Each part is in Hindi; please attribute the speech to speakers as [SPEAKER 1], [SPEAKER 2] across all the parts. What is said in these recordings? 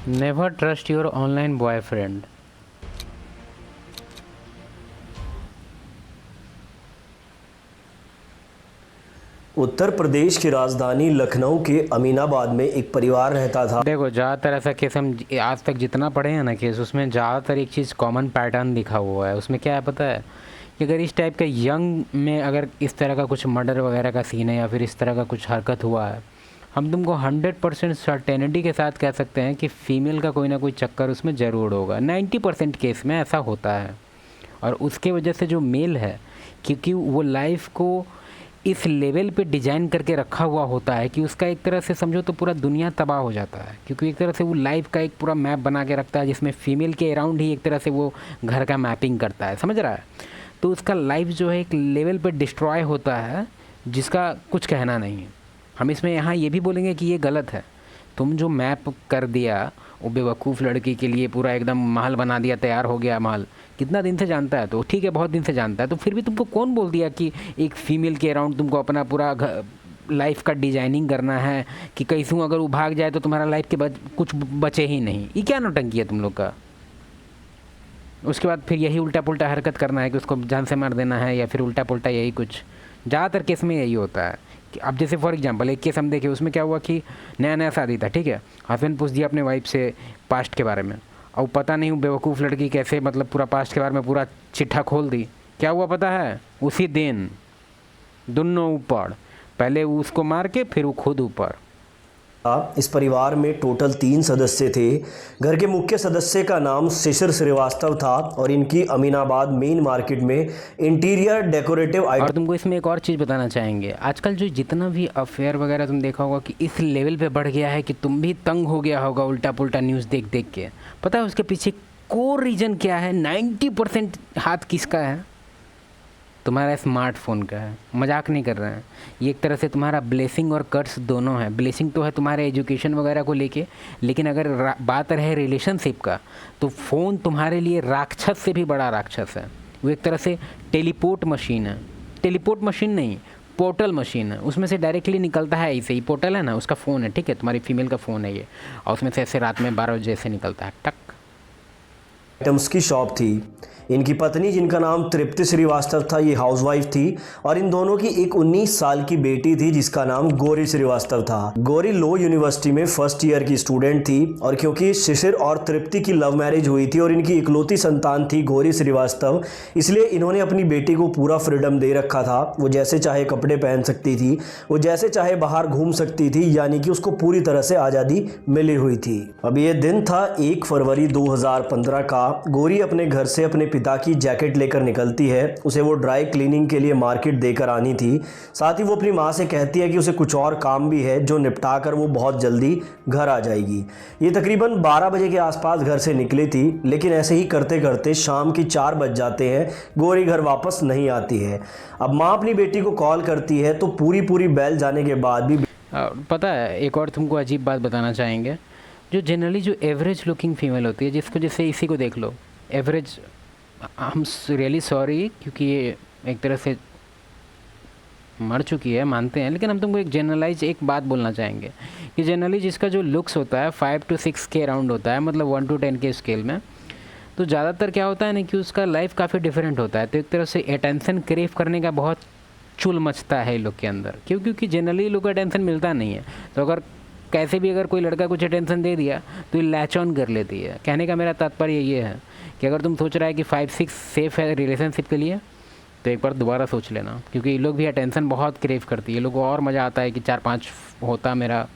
[SPEAKER 1] Never trust your online boyfriend.
[SPEAKER 2] Uttar Pradesh की राजधानी लखनऊ के अमीनाबाद में एक परिवार रहता था।
[SPEAKER 1] देखो, ज़्यादातर ऐसा केस हम आज तक जितना पढ़े हैं ना केस, उसमें ज़्यादातर एक चीज़ कॉमन पैटर्न दिखा हुआ है। उसमें क्या है पता है कि अगर इस टाइप का यंग में अगर इस तरह का कुछ मर्डर वगैरह का सीन है या फिर इस तरह का कुछ हरकत हुआ है, हम तुमको 100% सर्टेनिटी के साथ कह सकते हैं कि फ़ीमेल का कोई ना कोई चक्कर उसमें ज़रूर होगा। 90% केस में ऐसा होता है। और उसके वजह से जो मेल है, क्योंकि वो लाइफ को इस लेवल पे डिज़ाइन करके रखा हुआ होता है कि उसका एक तरह से समझो तो पूरा दुनिया तबाह हो जाता है, क्योंकि एक तरह से वो लाइफ का एक पूरा मैप बना के रखता है जिसमें फ़ीमेल के अराउंड ही एक तरह से वो घर का मैपिंग करता है, समझ रहा है। तो उसका लाइफ जो है एक लेवल पे डिस्ट्रॉय होता है जिसका कुछ कहना नहीं है। हम इसमें यहाँ ये भी बोलेंगे कि ये गलत है। तुम जो मैप कर दिया वो बेवकूफ़ लड़की के लिए, पूरा एकदम महल बना दिया, तैयार हो गया महल, कितना दिन से जानता है, तो ठीक है बहुत दिन से जानता है, तो फिर भी तुमको कौन बोल दिया कि एक फ़ीमेल के अराउंड तुमको अपना पूरा लाइफ का डिजाइनिंग करना है कि कैसूँ अगर वो भाग जाए तो तुम्हारा लाइफ के कुछ बचे ही नहीं। ये क्या नौटंकी है तुम लोग का। उसके बाद फिर यही उल्टा पुल्टा हरकत करना है कि उसको जान से मार देना है या फिर उल्टा पुल्टा यही कुछ। ज़्यादातर केस में यही होता है कि अब जैसे फॉर एग्जांपल एक केस हम देखें, उसमें क्या हुआ कि नया नया शादी था, ठीक है, हस्बैंड पूछ दिया अपने वाइफ से पास्ट के बारे में, और पता नहीं बेवकूफ़ लड़की कैसे मतलब पूरा पास्ट के बारे में पूरा चिट्ठा खोल दी। क्या हुआ पता है, उसी दिन दोनों ऊपर, पहले उसको मार के फिर वो खुद ऊपर।
[SPEAKER 2] इस परिवार में टोटल 3 सदस्य थे। घर के मुख्य सदस्य का नाम शिशिर श्रीवास्तव था और इनकी अमीनाबाद मेन मार्केट में इंटीरियर डेकोरेटिव
[SPEAKER 1] और तुमको इसमें एक और चीज़ बताना चाहेंगे, आजकल जो जितना भी अफेयर वगैरह तुम देखा होगा कि इस लेवल पे बढ़ गया है कि तुम भी तंग हो गया होगा उल्टा पुल्टा न्यूज़ देख देख के। पता है उसके पीछे कोर रीज़न क्या है? 90% हाथ किसका है? तुम्हारा स्मार्टफोन का है। मजाक नहीं कर रहे हैं। ये एक तरह से तुम्हारा ब्लेसिंग और कर्स दोनों है। ब्लेसिंग तो है तुम्हारे एजुकेशन वगैरह को लेके, लेकिन अगर बात रहे रिलेशनशिप का, तो फ़ोन तुम्हारे लिए राक्षस से भी बड़ा राक्षस है। वो एक तरह से टेलीपोर्ट मशीन है। टेलीपोर्ट मशीन नहीं, पोर्टल मशीन है। उसमें से डायरेक्टली निकलता है, ऐसे ही पोर्टल है ना, उसका फ़ोन है, ठीक है, तुम्हारी फीमेल का फ़ोन है ये, और उसमें से ऐसे रात में 12 बजे से निकलता है, टक।
[SPEAKER 2] आइटम्स की शॉप थी। इनकी पत्नी जिनका नाम तृप्ति श्रीवास्तव था, ये हाउसवाइफ थी और इन दोनों की एक 19 साल की बेटी थी जिसका नाम गौरी श्रीवास्तव था। गौरी लो यूनिवर्सिटी में फर्स्ट ईयर की स्टूडेंट थी और क्योंकि शिशिर और तृप्ति की लव मैरिज हुई थी और इनकी इकलौती संतान थी गौरी श्रीवास्तव, इसलिए इन्होंने अपनी बेटी को पूरा फ्रीडम दे रखा था। वो जैसे चाहे कपड़े पहन सकती थी, वो जैसे चाहे बाहर घूम सकती थी, यानी कि उसको पूरी तरह से आज़ादी मिली हुई थी। अब ये दिन था 1 फरवरी 2015 का। गौरी अपने घर से अपने पिता की जैकेट लेकर निकलती है। उसे वो ड्राई क्लीनिंग के लिए मार्केट देकर आनी थी। साथ ही वो अपनी माँ से कहती है कि उसे कुछ और काम भी है जो निपटा कर वो बहुत जल्दी घर आ जाएगी। ये तकरीबन 12 बजे के आसपास घर से निकली थी, लेकिन ऐसे ही करते करते शाम की 4 बज जाते हैं। गौरी घर वापस नहीं आती है। अब माँ अपनी बेटी को कॉल करती है तो पूरी बैल जाने के बाद भी
[SPEAKER 1] पता है एक और तुमको अजीब बात बताना चाहेंगे, जो जनरली जो एवरेज लुकिंग फीमेल होती है, जिसको जैसे इसी को देख लो एवरेज, हम रियली सॉरी क्योंकि ये एक तरह से मर चुकी है मानते हैं, लेकिन हम तुमको एक जनरलाइज एक बात बोलना चाहेंगे कि जनरली जिसका जो लुक्स होता है 5 to 6 के अराउंड होता है, मतलब 1 to 10 के स्केल में, तो ज़्यादातर क्या होता है ना कि उसका लाइफ काफ़ी डिफरेंट होता है। तो एक तरह से अटेंशन क्रेव करने का बहुत चुल मचता है लोग के अंदर, क्योंकि जनरली लोग को अटेंशन मिलता नहीं है। तो अगर कैसे भी अगर कोई लड़का कुछ अटेंशन दे दिया तो ये लैच ऑन कर लेती है। कहने का मेरा तात्पर्य ये है कि अगर तुम सोच रहा है कि 5-6 सेफ़ है रिलेशनशिप के लिए, तो एक बार दोबारा सोच लेना, क्योंकि ये लोग भी अटेंशन बहुत क्रेव करती है। लोगों को और मज़ा आता है कि 4-5 होता मेरा।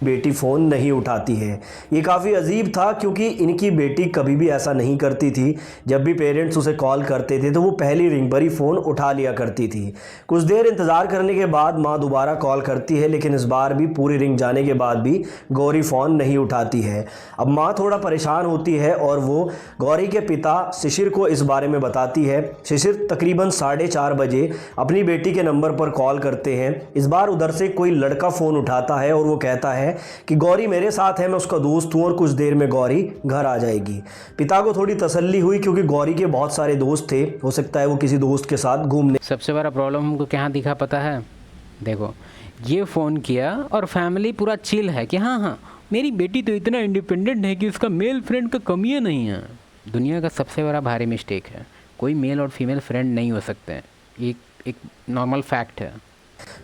[SPEAKER 2] बेटी फ़ोन नहीं उठाती है। ये काफ़ी अजीब था क्योंकि इनकी बेटी कभी भी ऐसा नहीं करती थी। जब भी पेरेंट्स उसे कॉल करते थे तो वो पहली रिंग पर ही फ़ोन उठा लिया करती थी। कुछ देर इंतज़ार करने के बाद माँ दोबारा कॉल करती है, लेकिन इस बार भी पूरी रिंग जाने के बाद भी गौरी फ़ोन नहीं उठाती है। अब माँ थोड़ा परेशान होती है और वो गौरी के पिता शिशिर को इस बारे में बताती है। शिशिर तकरीबन 4:30 बजे अपनी बेटी के नंबर पर कॉल करते हैं। इस बार उधर से कोई लड़का फ़ोन उठाता है और वो कहता है कि गौरी मेरे साथ है, मैं उसका दोस्त हूँ और कुछ देर में गौरी घर आ जाएगी। पिता को थोड़ी तसल्ली हुई क्योंकि गौरी के बहुत सारे दोस्त थे, हो सकता है वो किसी दोस्त के साथ घूमने।
[SPEAKER 1] सबसे बड़ा प्रॉब्लम हमको क्या दिखा पता है? देखो, ये फ़ोन किया और फैमिली पूरा चिल है कि हाँ मेरी बेटी तो इतना इंडिपेंडेंट है कि उसका मेल फ्रेंड का कमी ही नहीं है। दुनिया का सबसे बड़ा भारी मिस्टेक है, कोई मेल और फीमेल फ्रेंड नहीं हो सकते हैं, एक नॉर्मल फैक्ट है।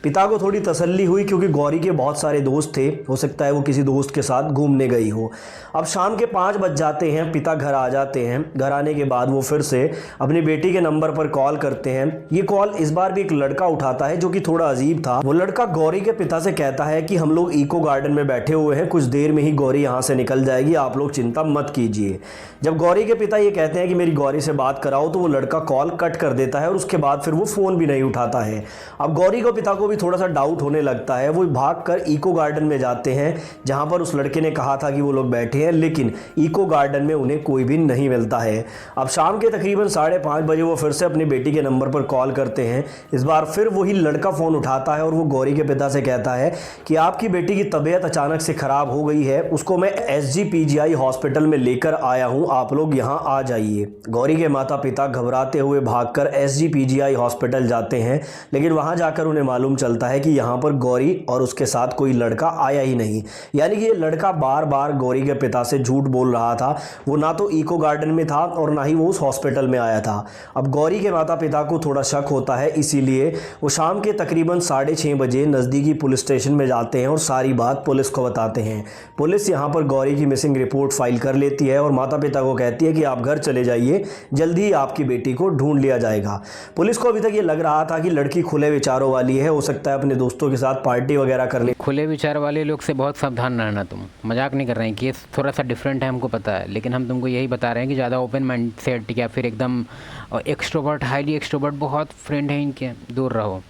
[SPEAKER 2] पिता को थोड़ी तसल्ली हुई क्योंकि गौरी के बहुत सारे दोस्त थे, हो सकता है वो किसी दोस्त के साथ घूमने गई हो। अब शाम के 5 बज जाते हैं, पिता घर आ जाते हैं। घर आने के बाद वो फिर से अपनी बेटी के नंबर पर कॉल करते हैं। ये कॉल इस बार भी एक लड़का उठाता है जो कि थोड़ा अजीब था। वो लड़का गौरी के पिता से कहता है कि हम लोग इको गार्डन में बैठे हुए हैं, कुछ देर में ही गौरी यहाँ से निकल जाएगी, आप लोग चिंता मत कीजिए। जब गौरी के पिता ये कहते हैं कि मेरी गौरी से बात कराओ, तो वो लड़का कॉल कट कर देता है और उसके बाद फिर वो फ़ोन भी नहीं उठाता है। अब गौरी को पिता को भी थोड़ा सा डाउट होने लगता है। वो भागकर इको गार्डन में जाते हैं जहां पर उस लड़के ने कहा था कि वो लोग बैठे हैं, लेकिन इको गार्डन में उन्हें कोई भी नहीं मिलता है। अब शाम के तकरीबन 5:30 बजे वो फिर से अपनी बेटी के नंबर पर कॉल करते हैं। इस बार फिर वही लड़का फ़ोन उठाता है और वो गौरी के पिता से कहता है कि आपकी बेटी की तबीयत अचानक से ख़राब हो गई है, उसको मैं SGPGI हॉस्पिटल में लेकर आया हूँ, आप लोग यहाँ आ जाइए। गौरी के माता पिता घबराते हुए भागकर SGPGI हॉस्पिटल जाते हैं, लेकिन वहाँ जाकर उन्हें मालूम चलता है कि यहाँ पर गौरी और उसके साथ कोई लड़का आया ही नहीं। यानी कि ये लड़का बार बार गौरी के पिता से झूठ बोल रहा था। वो ना तो इको गार्डन में था और ना ही वो उस हॉस्पिटल में आया था। अब गौरी के माता पिता को थोड़ा शक होता है, इसीलिए वो शाम के तकरीबन 6:30 बजे नज़दीकी पुलिस स्टेशन में जाते हैं और सारी बात पुलिस को बताते हैं। पुलिस यहाँ पर गौरी की मिसिंग रिपोर्ट फाइल कर लेती है और माता पिता को कहती है कि आप घर चले जाइए, जल्दी ही आपकी बेटी को ढूंढ लिया जाएगा। पुलिस को अभी तक ये लग रहा था कि लड़की खुले विचारों वाली है, हो सकता है अपने दोस्तों के साथ पार्टी वगैरह कर ले।
[SPEAKER 1] खुले विचार वाले लोग से बहुत सावधान रहना, तुम मजाक नहीं कर रहे हैं। केस थोड़ा सा डिफरेंट है, हमको पता है, लेकिन हम तुमको यही बता रहे हैं कि ज़्यादा ओपन माइंड सेट या फिर एकदम एक्सट्रोवर्ट, हाईली एक्सट्रोवर्ट बहुत फ्रेंड हैं इनके, दूर रहो।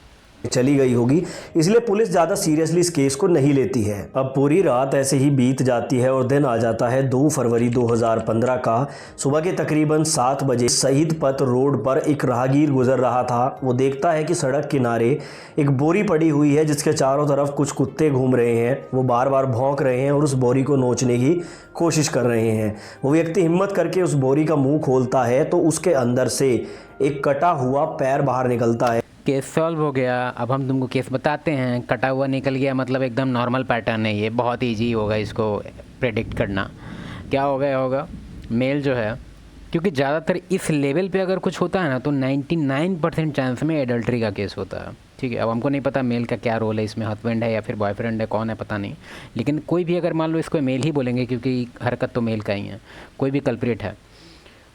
[SPEAKER 2] चली गई होगी, इसलिए पुलिस ज़्यादा सीरियसली इस केस को नहीं लेती है। अब पूरी रात ऐसे ही बीत जाती है और दिन आ जाता है 2 फरवरी 2015 का। सुबह के तकरीबन 7 बजे शहीद पथ रोड पर एक राहगीर गुजर रहा था। वो देखता है कि सड़क किनारे एक बोरी पड़ी हुई है जिसके चारों तरफ कुछ कुत्ते घूम रहे हैं। वो बार बार भौंक रहे हैं और उस बोरी को नोचने की कोशिश कर रहे हैं। वो व्यक्ति हिम्मत करके उस बोरी का मुंह खोलता है तो उसके अंदर से एक कटा हुआ पैर बाहर निकलता है।
[SPEAKER 1] केस सॉल्व हो गया। अब हम तुमको केस बताते हैं। कटा हुआ निकल गया मतलब एकदम नॉर्मल पैटर्न है, ये बहुत ईजी होगा इसको प्रेडिक्ट करना। क्या होगा मेल जो है, क्योंकि ज़्यादातर इस लेवल पे अगर कुछ होता है ना तो 99% चांस में एडल्ट्री का केस होता है। ठीक है, अब हमको नहीं पता मेल का क्या रोल है इसमें, हस्बैंड है या फिर बॉयफ्रेंड है, कौन है पता नहीं, लेकिन कोई भी अगर मान लो इसको मेल ही बोलेंगे क्योंकि हरकत तो मेल का ही है, कोई भी कल्प्रिट है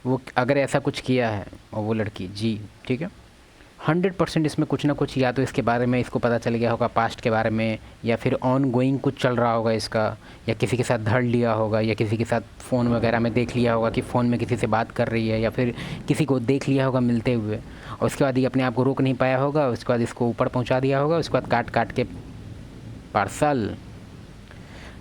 [SPEAKER 1] वो अगर ऐसा कुछ किया है और वो लड़की जी, ठीक है, 100% इसमें कुछ ना कुछ या तो इसके बारे में इसको पता चल गया होगा, पास्ट के बारे में, या फिर ऑन गोइंग कुछ चल रहा होगा इसका, या किसी के साथ धड़ लिया होगा, या किसी के साथ फ़ोन वगैरह में देख लिया होगा कि फ़ोन में किसी से बात कर रही है, या फिर किसी को देख लिया होगा मिलते हुए और उसके बाद ये अपने आप को रोक नहीं पाया होगा, उसके बाद इसको ऊपर पहुंचा दिया होगा, उसके बाद काट काट के पार्सल।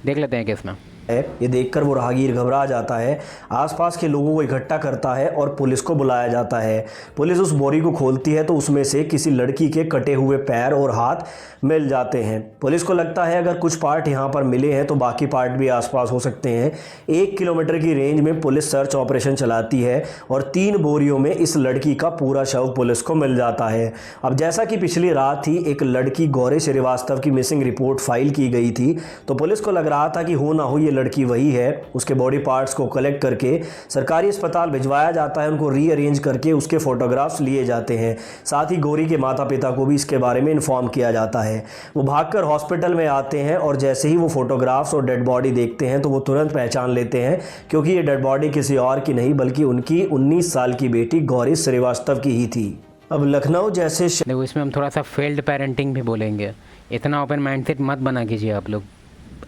[SPEAKER 1] देख लेते हैं केस में।
[SPEAKER 2] ये देखकर वो राहगीर घबरा जाता है, आसपास के लोगों को इकट्ठा करता है और पुलिस को बुलाया जाता है। पुलिस उस बोरी को खोलती है तो उसमें से किसी लड़की के कटे हुए पैर और हाथ मिल जाते हैं। पुलिस को लगता है अगर कुछ पार्ट यहाँ पर मिले हैं तो बाकी पार्ट भी आसपास हो सकते हैं। 1 किलोमीटर की रेंज में पुलिस सर्च ऑपरेशन चलाती है और 3 बोरियों में इस लड़की का पूरा शव पुलिस को मिल जाता है। अब जैसा कि पिछली रात ही एक लड़की गौरी श्रीवास्तव की मिसिंग रिपोर्ट फाइल की गई थी, तो पुलिस को लग रहा था कि हो ना हो ये लड़की वही है। उसके बॉडी पार्ट्स को कलेक्ट करके सरकारी अस्पताल भिजवाया जाता है, उनको रीअरेंज करके उसके फोटोग्राफ्स लिए जाते हैं। साथ ही गौरी के माता पिता को भी इसके बारे में इन्फॉर्म किया जाता है। वो भागकर हॉस्पिटल में आते हैं और जैसे ही वो फोटोग्राफ्स और डेड बॉडी देखते हैं तो वो तुरंत पहचान लेते हैं, क्योंकि ये डेड बॉडी किसी और की नहीं बल्कि उनकी 19 साल की बेटी गौरी श्रीवास्तव की ही थी। अब लखनऊ जैसे
[SPEAKER 1] देखो, इसमें हम थोड़ा सा फेल्ड पेरेंटिंग भी बोलेंगे। इतना ओपन माइंडसेट मत बना कीजिए आप लोग।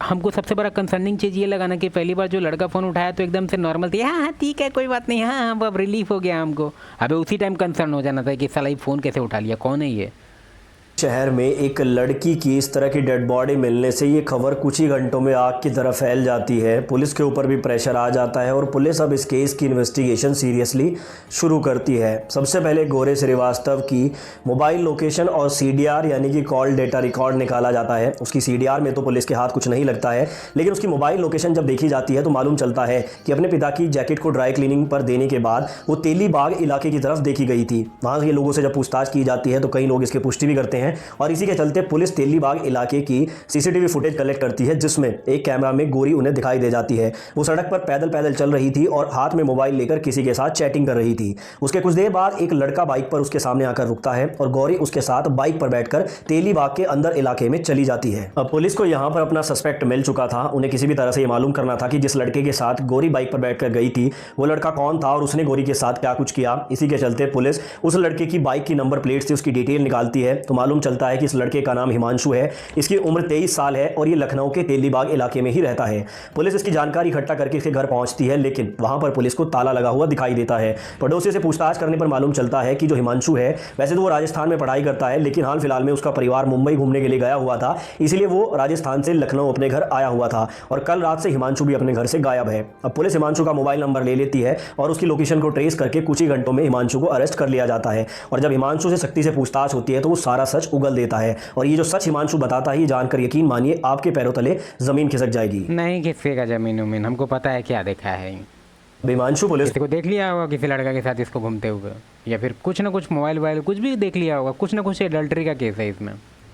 [SPEAKER 1] हमको सबसे बड़ा कंसर्निंग चीज़ ये लगाना कि पहली बार जो लड़का फ़ोन उठाया तो एकदम से नॉर्मल थी, हाँ ठीक है कोई बात नहीं, हाँ अब रिलीफ हो गया हमको। अबे उसी टाइम कंसर्न हो जाना था कि साला ये फ़ोन कैसे उठा लिया, कौन है ये।
[SPEAKER 2] शहर में एक लड़की की इस तरह की डेड बॉडी मिलने से ये खबर कुछ ही घंटों में आग की तरह फैल जाती है। पुलिस के ऊपर भी प्रेशर आ जाता है और पुलिस अब इस केस की इन्वेस्टिगेशन सीरियसली शुरू करती है। सबसे पहले गौरी श्रीवास्तव की मोबाइल लोकेशन और CDR यानी कि कॉल डेटा रिकॉर्ड निकाला जाता है। उसकी CDR में तो पुलिस के हाथ कुछ नहीं लगता है, लेकिन उसकी मोबाइल लोकेशन जब देखी जाती है तो मालूम चलता है कि अपने पिता की जैकेट को ड्राई क्लीनिंग पर देने के बाद वो तेलीबाग इलाके की तरफ देखी गई थी। वहाँ के लोगों से जब पूछताछ की जाती है तो कई लोग इसकी पुष्टि भी करते हैं हैं। और इसी के चलते पुलिस तेलीबाग इलाके की सीसीटीवी फुटेज कलेक्ट करती है, जिसमें एक कैमरा में गोरी उन्हें दिखाई दे जाती है। वो सड़क पर पैदल पैदल चल रही थी और हाथ में मोबाइल लेकर किसी के साथ चैटिंग कर रही थी। उसके कुछ देर बाद एक लड़का बाइक पर उसके सामने आकर रुकता है और गौरी उसके साथ बाइक पर बैठकर तेलीबाग के अंदर इलाके में चली जाती है। अब पुलिस को यहाँ पर अपना सस्पेक्ट मिल चुका था। उन्हें किसी भी तरह से ये मालूम करना था कि जिस लड़के के साथ गोरी बाइक पर बैठकर गई थी वो लड़का कौन था और उसने गोरी के साथ क्या कुछ किया। इसी के चलते पुलिस उस लड़के की बाइक की नंबर प्लेट से उसकी डिटेल निकालती है, तो मालूम चलता है कि इस लड़के का नाम हिमांशु है। इसकी उम्र 23 साल है और ये लखनऊ के तेलीबाग इलाके में ही रहता है। पुलिस इसकी जानकारी इकट्ठा करके इसके घर पहुंचती है, लेकिन वहां पर पुलिस को ताला लगा हुआ दिखाई देता है। पड़ोसी से पूछताछ करने पर मालूम चलता है कि जो हिमांशु है वैसे तो वो राजस्थान में पढ़ाई करता है, लेकिन हाल फिलहाल में उसका परिवार मुंबई घूमने के लिए गया हुआ था, इसलिए वो राजस्थान से लखनऊ अपने घर आया हुआ था और कल रात से हिमांशु भी अपने घर से गायब है। अब पुलिस हिमांशु का मोबाइल नंबर ले लेती है और उसकी लोकेशन को ट्रेस करके कुछ ही घंटों में हिमांशु को अरेस्ट कर लिया जाता है। और जब हिमांशु से सख्ती से पूछताछ होती है तो वो सारा सच उगल देता है और ये जो सच हिमांशु बताता है, ये जानकर यकीन मानिए आपके पैरों तले जमीन खिसक जाएगी।
[SPEAKER 1] नहीं खिसकेगा जमीन उमीन, हमको पता है क्या देखा है।
[SPEAKER 2] हिमांशु पुलिस
[SPEAKER 1] किसी को देख लिया होगा किसी लड़का के साथ इसको घूमते हुए, या फिर कुछ ना कुछ मोबाइल वोबाइल कुछ भी देख लिया होगा। कुछ ना कुछ एडल्ट्री का केस है इसमें।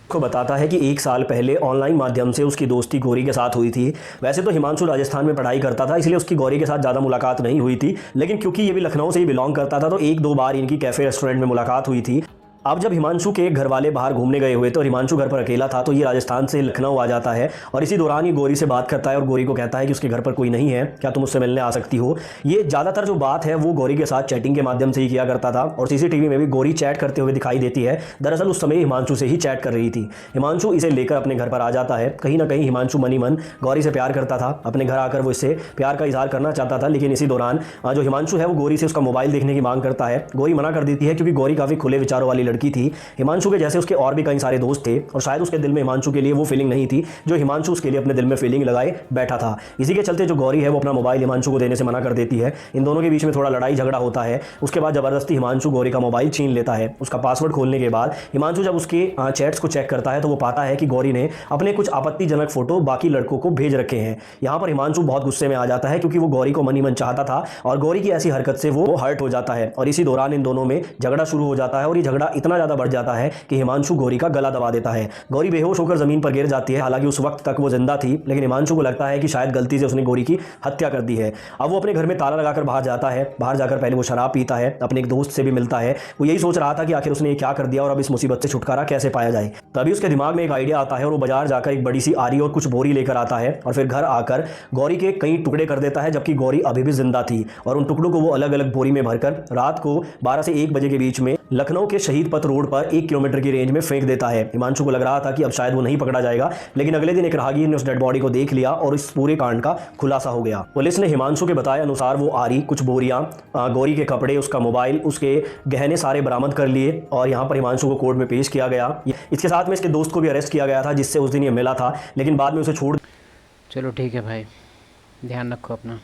[SPEAKER 2] को बताता है कि 1 साल पहले ऑनलाइन माध्यम से उसकी दोस्ती गौरी के साथ हुई थी। वैसे तो हिमांशु राजस्थान में पढ़ाई करता था, इसलिए उसकी गौरी के साथ ज़्यादा मुलाकात नहीं हुई थी, लेकिन क्योंकि ये भी लखनऊ से ही बिलोंग करता था तो 1-2 बार इनकी कैफ़े रेस्टोरेंट में मुलाकात हुई थी। अब जब हिमांशु के घर वाले बाहर घूमने गए हुए तो हिमांशु घर पर अकेला था, तो ये राजस्थान से लखनऊ आ जाता है और इसी दौरान ये गौरी से बात करता है और गौरी को कहता है कि उसके घर पर कोई नहीं है, क्या तुम उससे मिलने आ सकती हो। ये ज़्यादातर जो बात है वो गौरी के साथ चैटिंग के माध्यम से ही किया करता था और सीसीटीवी में भी गौरी चैट करते हुए दिखाई देती है। दरअसल उस समय हिमांशु से ही चैट कर रही थी। हिमांशु इसे लेकर अपने घर पर आ जाता है। कहीं ना कहीं हिमांशु मनी मन गौरी से प्यार करता था। अपने घर आकर वो इससे प्यार का इजहार करना चाहता था, लेकिन इसी दौरान जो हिमांशु है वो गौरी से उसका मोबाइल देखने की मांग करता है। गौरी मना कर देती है क्योंकि गौरी काफ़ी खुले विचारों वाली लड़की थी। हिमांशु के जैसे उसके और भी कई सारे दोस्त थे और शायद उसके दिल में हिमांशु के लिए वो फीलिंग नहीं थी जो हिमांशु उसके लिए अपने दिल में फीलिंग लगाए बैठा था। इसी के चलते जो गौरी है वो अपना मोबाइल हिमांशु को देने से मना कर देती है। इन दोनों के बीच में थोड़ा लड़ाई झगड़ा होता है। उसके बाद जबरदस्ती हिमांशु गौरी का मोबाइल छीन लेता है। उसका पासवर्ड खोलने के बाद हिमांशु जब उसके चैट्स को चेक करता है तो वो पाता है कि गौरी ने अपने कुछ आपत्तिजनक फोटो बाकी लड़कों को भेज रखे हैं। यहाँ पर हिमांशु बहुत गुस्से में आ जाता है क्योंकि वो गौरी को मनी मन चाहता था और गौरी की ऐसी हरकत से वो हर्ट हो जाता है और इसी दौरान इन दोनों में झगड़ा शुरू हो जाता है और ये झगड़ा इतना ज़्यादा बढ़ जाता है कि हिमांशु गौरी का गला दबा देता है। गौरी बेहोश होकर जमीन पर गिर जाती है। हालांकि उस वक्त तक वो जिंदा थी, लेकिन हिमांशु को लगता है कि शायद गलती से उसने गौरी की हत्या कर दी है। अब वो अपने घर में ताला लगाकर बाहर जाता है। बाहर जाकर पहले वो शराब पीता है, अपने एक दोस्त से भी मिलता है। वो यही सोच रहा था कि आखिर उसने ये क्या कर दिया और अब इस मुसीबत से छुटकारा कैसे पाया जाए। तभी उसके दिमाग में एक आइडिया आता है और वो बाजार जाकर एक बड़ी सी आरी और कुछ बोरी लेकर आता है और फिर घर आकर गौरी के कई टुकड़े कर देता है, जबकि गौरी अभी भी जिंदा थी। और उन टुकड़ों को वो अलग अलग बोरी में भरकर रात को 12 से 1 बजे के बीच में लखनऊ के शहीद पथ रोड पर 1 किलोमीटर की रेंज में फेंक देता है। हिमांशु को लग रहा था कि अब शायद वो नहीं पकड़ा जाएगा, लेकिन अगले दिन एक राहगीर ने उस डेड बॉडी को देख लिया और इस पूरे कांड का खुलासा हो गया। पुलिस ने हिमांशु के बताए अनुसार वो आरी, कुछ बोरियां, गौरी के कपड़े, उसका मोबाइल, उसके गहने सारे बरामद कर लिए और यहाँ पर हिमांशु को कोर्ट में पेश किया गया। इसके साथ में इसके दोस्त को भी अरेस्ट किया गया था जिससे उस दिन ये मिला था, लेकिन बाद में उसे छोड़।
[SPEAKER 1] चलो ठीक है भाई, ध्यान रखो अपना।